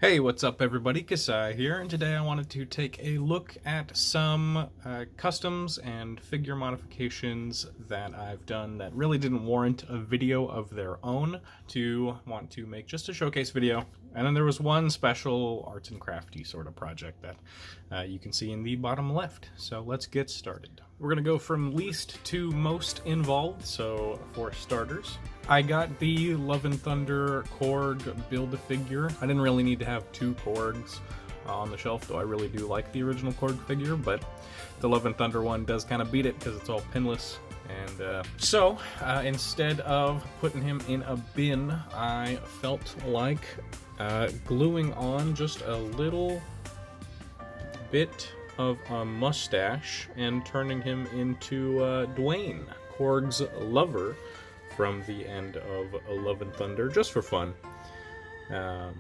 Hey, what's up everybody? Kasai here, and today I wanted to take a look at some customs and figure modifications that I've done that really didn't warrant a video of their own, to want to make just a showcase video. And then there was one special arts and crafty sort of project that you can see in the bottom left. So let's get started. We're gonna go from least to most involved. So for starters, I got the Love and Thunder Korg Build-A-Figure. I didn't really need to have two Korgs on the shelf, though I really do like the original Korg figure, but the Love and Thunder one does kind of beat it because it's all pinless. And so instead of putting him in a bin, I felt like gluing on just a little bit of a mustache and turning him into Dwayne, Korg's lover, from the end of Love and Thunder, just for fun. So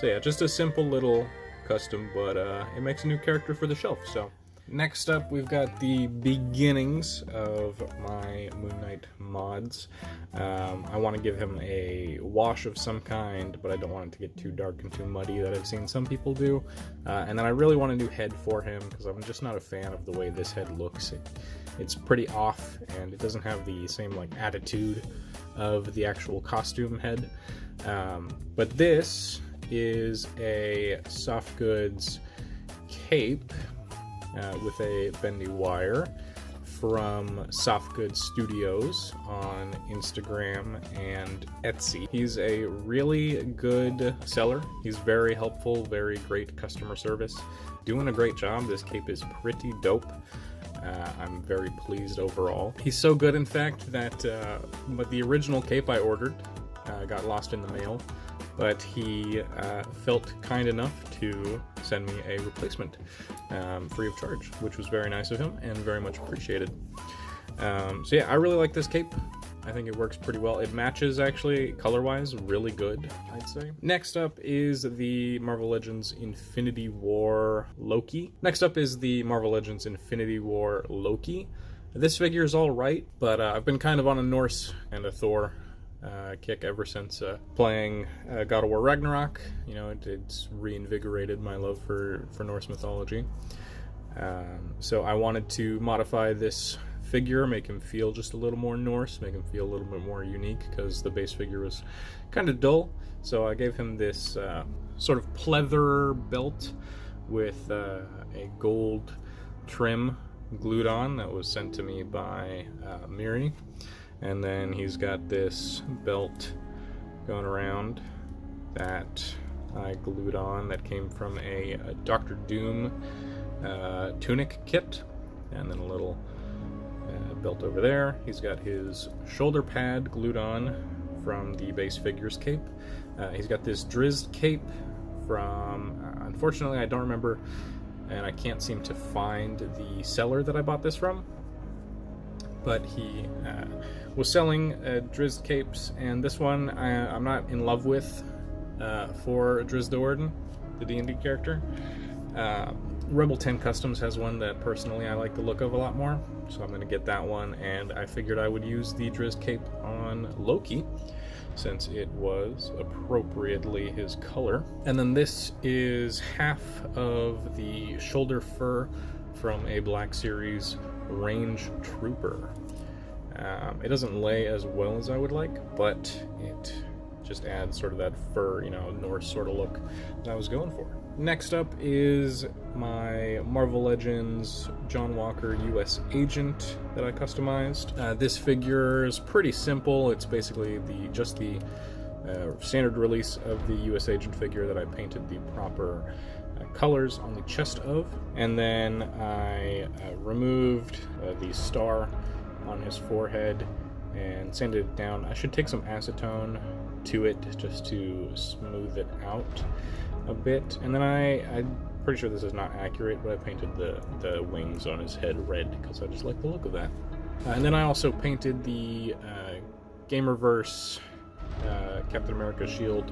yeah, just a simple little custom, but it makes a new character for the shelf. So next up, we've got the beginnings of my Moon Knight mods. I want to give him a wash of some kind, but I don't want it to get too dark and too muddy that I've seen some people do. And then I really want a new head for him, because I'm just not a fan of the way this head looks. It's pretty off, and it doesn't have the same like attitude of the actual costume head. But this is a soft goods cape with a bendy wire from Soft Goods Studios on Instagram and Etsy. He's a really good seller. He's very helpful, very great customer service. Doing a great job. This cape is pretty dope. I'm very pleased overall. He's so good, in fact, that but the original cape I ordered got lost in the mail, but he felt kind enough to send me a replacement free of charge, which was very nice of him and very much appreciated. So yeah, I really like this cape. I think it works pretty well. It matches, actually, color-wise, really good, I'd say. Next up is the Marvel Legends Infinity War Loki. This figure is alright, but I've been kind of on a Norse and a Thor kick ever since playing God of War Ragnarok. You know, it's reinvigorated my love for Norse mythology. So I wanted to modify this figure, make him feel just a little more Norse, make him feel a little bit more unique, because the base figure was kind of dull. So I gave him this sort of pleather belt with a gold trim glued on that was sent to me by Merai. And then he's got this belt going around that I glued on that came from a Dr. Doom tunic kit, and then a little belt over there. He's got his shoulder pad glued on from the base figures cape. He's got this Drizzt cape from, unfortunately I don't remember, and I can't seem to find the seller that I bought this from, but he was selling Drizzt capes, and this one I'm not in love with for Drizzt Do'Urden, the D&D character. Rebel 10 Customs has one that personally I like the look of a lot more, so I'm going to get that one, and I figured I would use the Drizzt cape on Loki, since it was appropriately his color. And then this is half of the shoulder fur from a Black Series Range Trooper. It doesn't lay as well as I would like, but it just adds sort of that fur, you know, Norse sort of look that I was going for. Next up is my Marvel Legends John Walker US Agent that I customized. This figure is pretty simple. It's basically just the standard release of the US Agent figure that I painted the proper colors on the chest of. And then I removed the star on his forehead and sanded it down. I should take some acetone to it just to smooth it out a bit. And then I'm pretty sure this is not accurate, but I painted the wings on his head red because I just like the look of that. And then I also painted the Gamerverse Captain America shield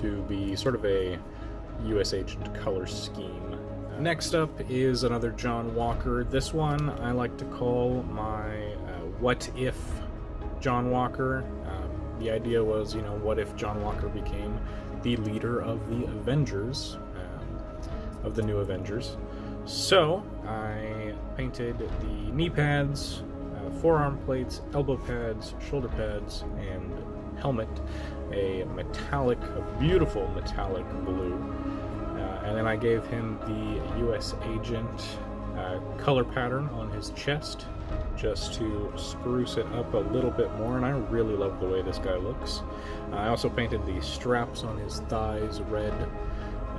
to be sort of a US Agent color scheme. Next up is another John Walker. This one I like to call my What If John Walker. The idea was, you know, what if John Walker became the leader of the Avengers, of the new Avengers. So I painted the knee pads, forearm plates, elbow pads, shoulder pads, and helmet a beautiful metallic blue. And then I gave him the U.S. agent color pattern on his chest, just to spruce it up a little bit more, and I really love the way this guy looks. I also painted the straps on his thighs red.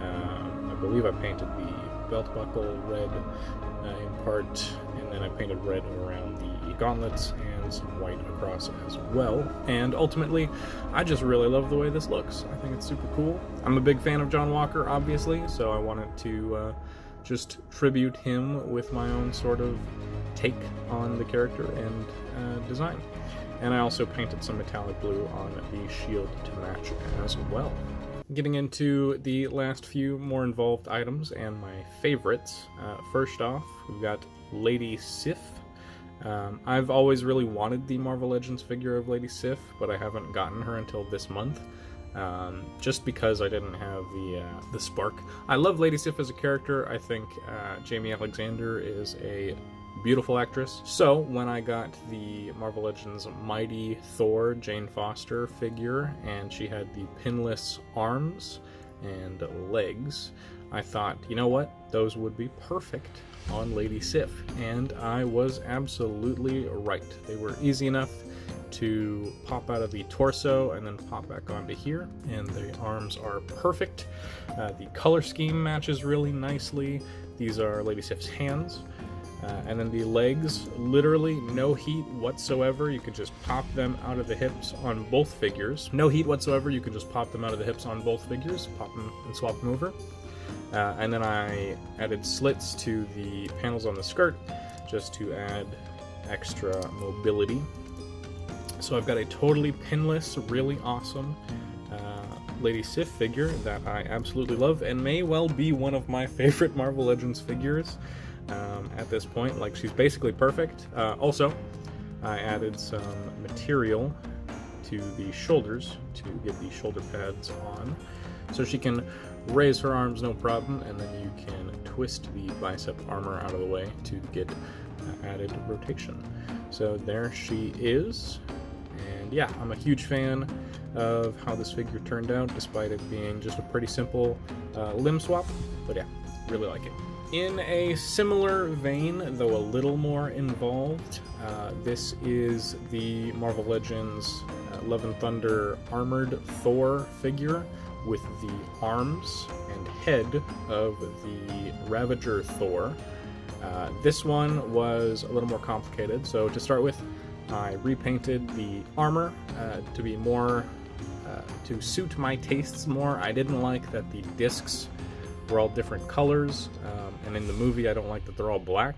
I believe I painted the belt buckle red in part, and then I painted red around the gauntlets and some white across as well. And ultimately, I just really love the way this looks. I think it's super cool. I'm a big fan of John Walker, obviously, so I wanted to just tribute him with my own sort of take on the character and design. And I also painted some metallic blue on the shield to match as well. Getting into the last few more involved items and my favorites. First off, we've got Lady Sif. I've always really wanted the Marvel Legends figure of Lady Sif, but I haven't gotten her until this month. Just because I didn't have the spark. I love Lady Sif as a character. I think Jamie Alexander is a beautiful actress. So when I got the Marvel Legends Mighty Thor Jane Foster figure, and she had the pinless arms and legs, I thought, you know what, those would be perfect on Lady Sif, and I was absolutely right. They were easy enough to pop out of the torso and then pop back onto here, and the arms are perfect. The color scheme matches really nicely. These are Lady Sif's hands. And then the legs, literally no heat whatsoever. You could just pop them out of the hips on both figures. No heat whatsoever, you could just pop them out of the hips on both figures, pop them and swap them over. And then I added slits to the panels on the skirt, just to add extra mobility. So I've got a totally pinless, really awesome Lady Sif figure that I absolutely love, and may well be one of my favorite Marvel Legends figures. At this point, like, she's basically perfect. Also, I added some material to the shoulders to get the shoulder pads on, so she can raise her arms no problem, and then you can twist the bicep armor out of the way to get added rotation. So there she is, and yeah, I'm a huge fan of how this figure turned out, despite it being just a pretty simple limb swap, but yeah, really like it. In a similar vein, though a little more involved, this is the Marvel Legends Love and Thunder Armored Thor figure with the arms and head of the Ravager Thor. This one was a little more complicated, so to start with, I repainted the armor to be more, to suit my tastes more. I didn't like that the discs were all different colors, and in the movie I don't like that they're all black.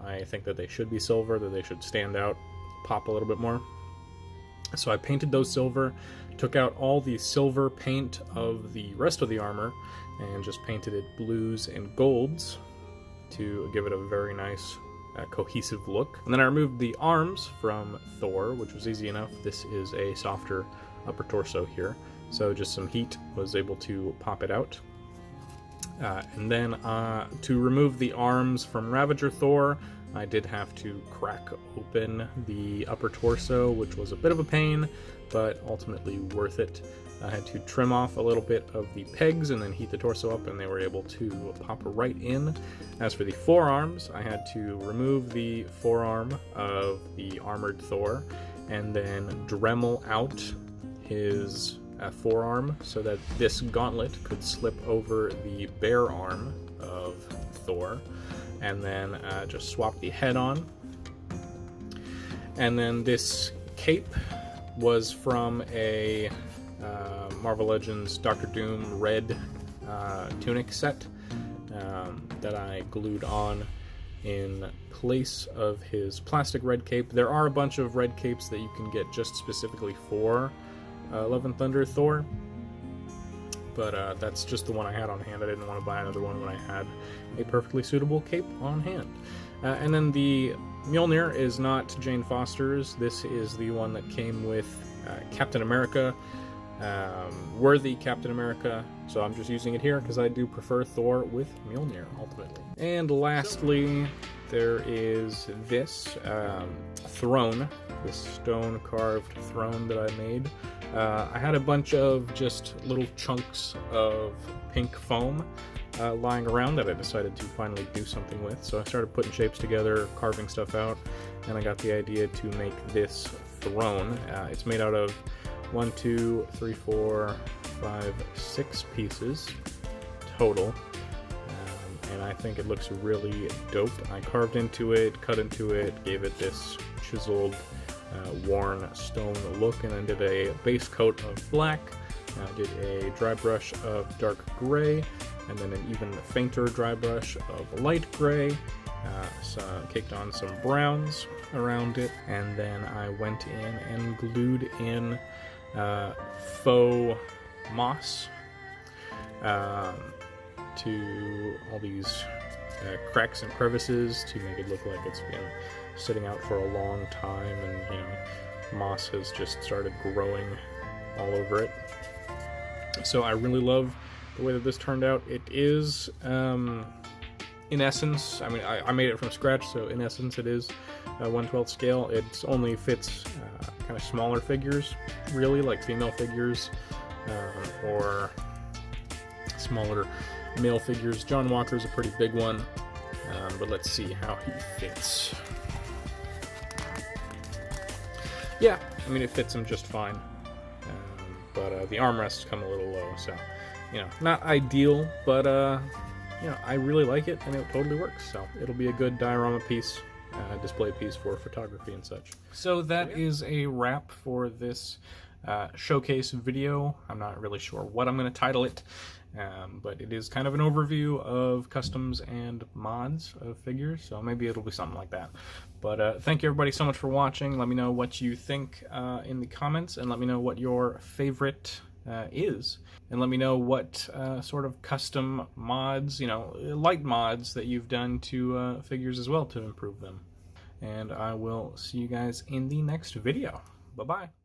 I think that they should be silver, that they should stand out, pop a little bit more. So I painted those silver, took out all the silver paint of the rest of the armor, and just painted it blues and golds to give it a very nice cohesive look. And then I removed the arms from Thor, which was easy enough. This is a softer upper torso here, so just some heat was able to pop it out. And then to remove the arms from Ravager Thor, I did have to crack open the upper torso, which was a bit of a pain, but ultimately worth it. I had to trim off a little bit of the pegs and then heat the torso up, and they were able to pop right in. As for the forearms, I had to remove the forearm of the armored Thor and then Dremel out his forearm so that this gauntlet could slip over the bare arm of Thor, and then just swap the head on. And then this cape was from a Marvel Legends Doctor Doom red tunic set that I glued on in place of his plastic red cape. There are a bunch of red capes that you can get just specifically for Love and Thunder Thor, but that's just the one I had on hand. I didn't want to buy another one when I had a perfectly suitable cape on hand. And then the Mjolnir is not Jane Foster's. This is the one that came with Captain America. worthy Captain America, so I'm just using it here because I do prefer Thor with Mjolnir ultimately. And lastly, there is this throne, this stone carved throne that I made. I had a bunch of just little chunks of pink foam lying around that I decided to finally do something with. So I started putting shapes together, carving stuff out, and I got the idea to make this throne. It's made out of 1, 2, 3, 4, 5, 6 pieces total. And I think it looks really dope. I carved into it, cut into it, gave it this chiseled, worn stone look, and then did a base coat of black. I did a dry brush of dark gray, and then an even fainter dry brush of light gray. So kicked on some browns around it, and then I went in and glued in faux moss to all these cracks and crevices to make it look like it's been sitting out for a long time, and you know, moss has just started growing all over it. So I really love the way that this turned out. It is, in essence, I mean, I made it from scratch, so in essence it is a 1/12 scale. It only fits kind of smaller figures, really, like female figures, or smaller male figures. John Walker's a pretty big one, but let's see how he fits. Yeah, I mean, it fits him just fine, but the armrests come a little low, so, you know, not ideal, but, you know, I really like it, and it totally works, so it'll be a good diorama piece, display piece for photography and such. So that is a wrap for this showcase video. I'm not really sure what I'm going to title it, but it is kind of an overview of customs and mods of figures, so maybe it'll be something like that. But thank you everybody so much for watching. Let me know what you think in the comments, and let me know what your favorite is, and let me know what sort of custom mods, you know, light mods that you've done to figures as well to improve them. And I will see you guys in the next video. Bye-bye.